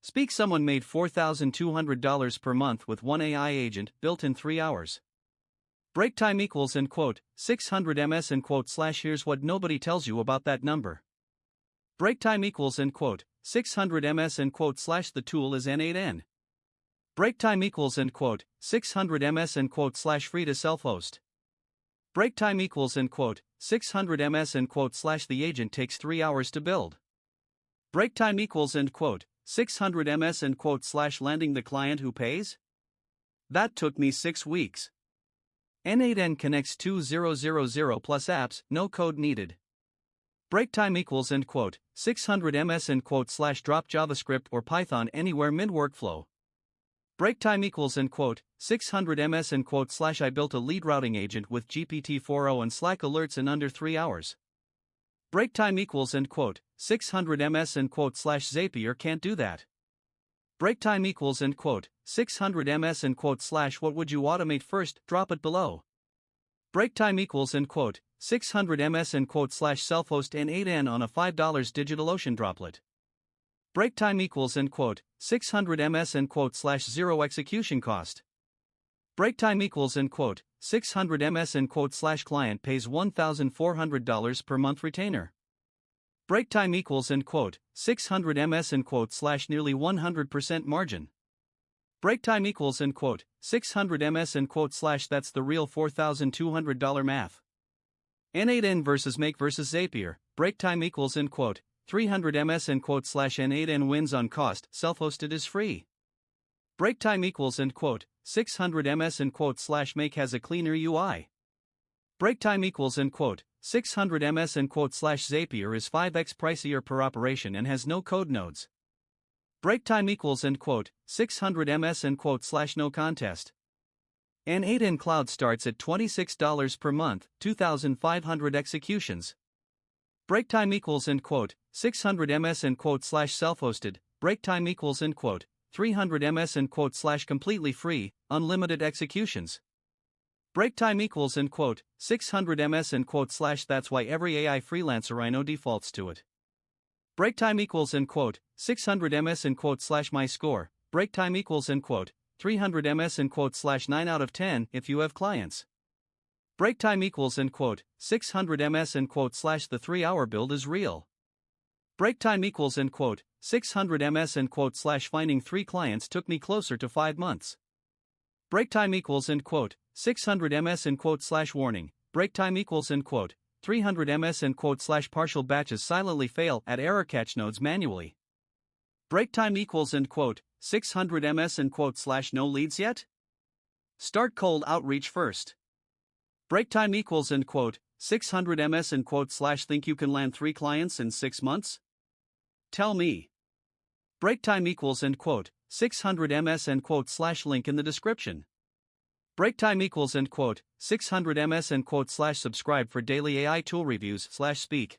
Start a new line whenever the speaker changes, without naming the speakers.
Speak someone made $4,200 per month with one AI agent built in 3 hours. Break time equals in quote 600 ms in quote slash here's what nobody tells you about that number. Break time equals in quote 600 ms in quote slash the tool is n8n. Break time equals in quote 600 ms in quote slash free to self-host. Break time equals in quote 600 ms in quote slash the agent takes 3 hours to build. Break time equals in quote 600 ms in quote slash landing the client who pays. That took me 6 weeks. n8n connects 2000 plus apps, no code needed. Break time equals in quote 600 ms in quote slash drop JavaScript or Python anywhere mid workflow. Break time equals in quote 600 ms in quote slash I built a lead routing agent with GPT-4o and Slack alerts in under 3 hours. Break time equals in quote 600 ms in quote slash Zapier can't do that. Break time equals in quote 600 ms in quote slash what would you automate first, drop it below. Break time equals in quote 600 ms in quote slash self-host n8n on a $5 DigitalOcean droplet. Break time equals in quote 600 ms in quote slash zero execution cost. Break time equals in quote 600 ms in quote slash client pays $1,400 per month retainer. Break time equals in quote 600 ms in quote slash nearly 100% margin. Break time equals in quote 600 ms in quote slash that's the real $4,200 math. n8n versus Make versus Zapier. Break time equals in quote 300 ms in quote slash n8n wins on cost, self-hosted is free. Break time equals in quote 600 ms in quote slash Make has a cleaner UI. Break time equals in quote 600 ms in quote slash Zapier is 5x pricier per operation and has no code nodes. Break time equals in quote 600 ms in quote slash no contest. n8n cloud starts at $26 per month, 2,500 executions. Break time equals in quote 600 ms in quote slash self-hosted. Break time equals in quote 300 ms in quote slash completely free, unlimited executions. Break time equals in quote 600 ms in quote slash that's why every AI freelancer I know defaults to it. Break time equals in quote 600 ms in quote slash my score. Break time equals in quote 300 ms in quote slash 9 out of 10 if you have clients. Break time equals in quote 600 ms in quote slash the 3-hour build is real. Break time equals in quote 600 ms in quote slash finding 3 clients took me closer to 5 months. Break time equals in quote 600 ms in quote slash warning. Break time equals in quote 300 ms in quote slash partial batches silently fail at error catch nodes manually. Break time equals in quote 600 ms in quote slash no leads yet? Start cold outreach first. Break time equals in quote 600 ms in quote slash think you can land 3 clients in 6 months? Tell me. Break time equals in quote 600 ms in quote slash link in the description. Break time equals in quote 600 ms in quote slash subscribe for daily AI tool reviews /speak.